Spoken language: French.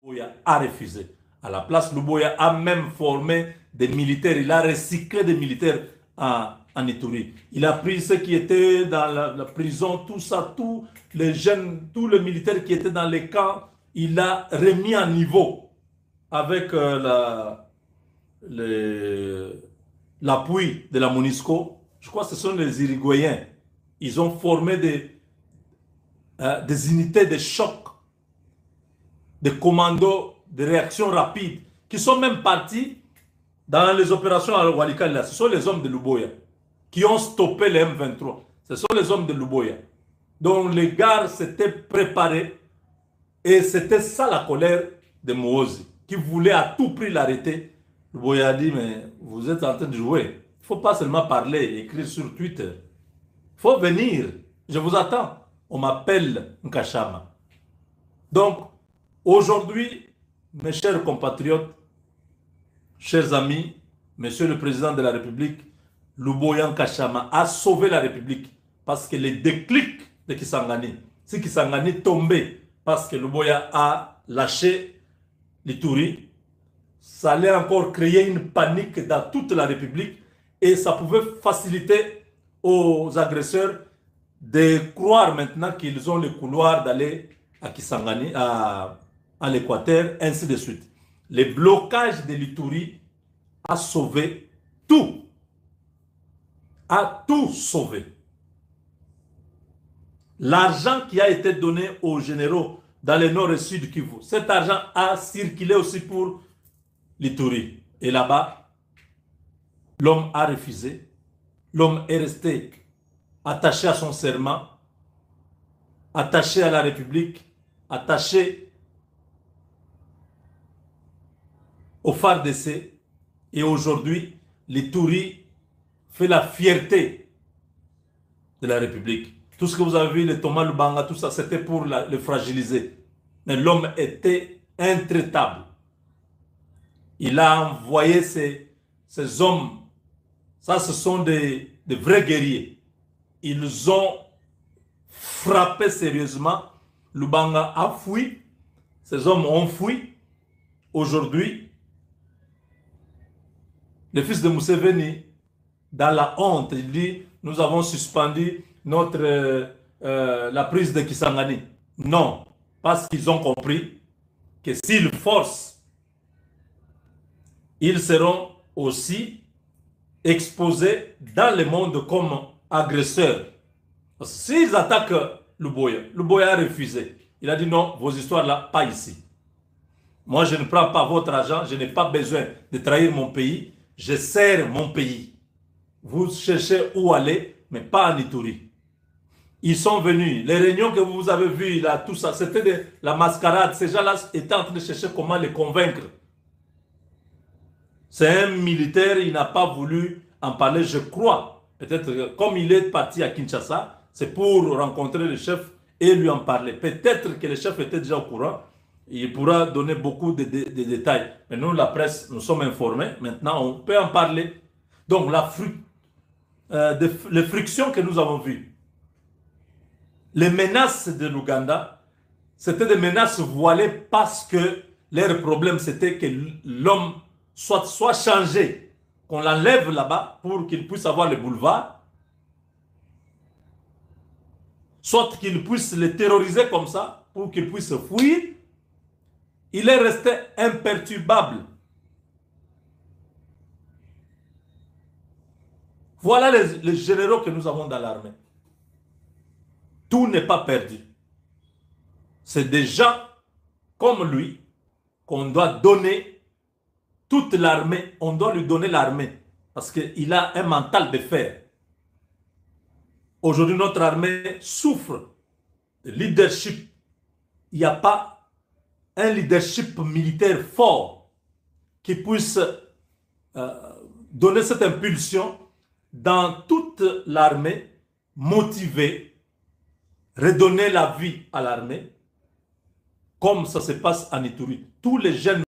Luboya a refusé. À la place, Luboya a même formé des militaires. Il a recyclé des militaires en Ituri. Il a pris ceux qui étaient dans la prison, tout ça, tous les jeunes, tous les militaires qui étaient dans les camps, il a remis à niveau avec l'appui de la MONUSCO. Je crois que ce sont les Uruguayens. Ils ont formé des unités de choc, des commandos de réaction rapide, qui sont même partis dans les opérations à Walikale. Ce sont les hommes de Luboya qui ont stoppé les M23. Ce sont les hommes de Luboya. Donc les gars s'étaient préparés et c'était ça la colère de Mohozi, qui voulait à tout prix l'arrêter. Luboya a dit, mais vous êtes en train de jouer. Il ne faut pas seulement parler, écrire sur Twitter. Il faut venir. Je vous attends. On m'appelle Nkashama. Donc, aujourd'hui, mes chers compatriotes, chers amis, Monsieur le Président de la République, Luboya Nkashama a sauvé la République parce que le déclic de Kisangani, si Kisangani tombait parce que Luboya a lâché l'Ituri, ça allait encore créer une panique dans toute la République et ça pouvait faciliter aux agresseurs de croire maintenant qu'ils ont le couloir d'aller à Kisangani, à l'Équateur, ainsi de suite. Le blocage de l'Ituri a sauvé tout. A tout sauvé. L'argent qui a été donné aux généraux dans le nord et sud Kivu, cet argent a circulé aussi pour l'Ituri. Et là-bas, l'homme a refusé. L'homme est resté attaché à son serment, attaché à la République, attaché au FARDC. Et aujourd'hui, l'Ituri fait la fierté de la République. Tout ce que vous avez vu, les Thomas Lubanga, tout ça, c'était pour le fragiliser. Mais l'homme était intraitable. Il a envoyé ces hommes, ça ce sont des vrais guerriers. Ils ont frappé sérieusement. Lubanga a fui. Ces hommes ont fui. Aujourd'hui, le fils de Museveni, dans la honte, il dit, nous avons suspendu la prise de Kisangani. Non, parce qu'ils ont compris que s'ils forcent, ils seront aussi exposés dans le monde comme agresseurs. S'ils attaquent Luboya a refusé. Il a dit non, vos histoires là, pas ici. Moi, je ne prends pas votre argent, je n'ai pas besoin de trahir mon pays, je sers mon pays. Vous cherchez où aller, mais pas en Ituri. Ils sont venus. Les réunions que vous avez vues, là, tout ça, c'était la mascarade. Ces gens-là étaient en train de chercher comment les convaincre. C'est un militaire, il n'a pas voulu en parler, je crois. Peut-être comme il est parti à Kinshasa, c'est pour rencontrer le chef et lui en parler. Peut-être que le chef était déjà au courant. Il pourra donner beaucoup de détails. Mais nous, la presse, nous sommes informés. Maintenant, on peut en parler. Donc, les frictions que nous avons vues, les menaces de l'Ouganda, c'était des menaces voilées parce que leur problème, c'était que l'homme soit changé, qu'on l'enlève là-bas pour qu'il puisse avoir le boulevard, soit qu'il puisse le terroriser comme ça pour qu'il puisse fuir. Il est resté imperturbable. Voilà les généraux que nous avons dans l'armée. Tout n'est pas perdu. C'est des gens comme lui qu'on doit donner toute l'armée. On doit lui donner l'armée parce qu'il a un mental de fer. Aujourd'hui, notre armée souffre de leadership. Il n'y a pas un leadership militaire fort qui puisse donner cette impulsion dans toute l'armée, motiver, redonner la vie à l'armée, comme ça se passe en Ituri. Tous les jeunes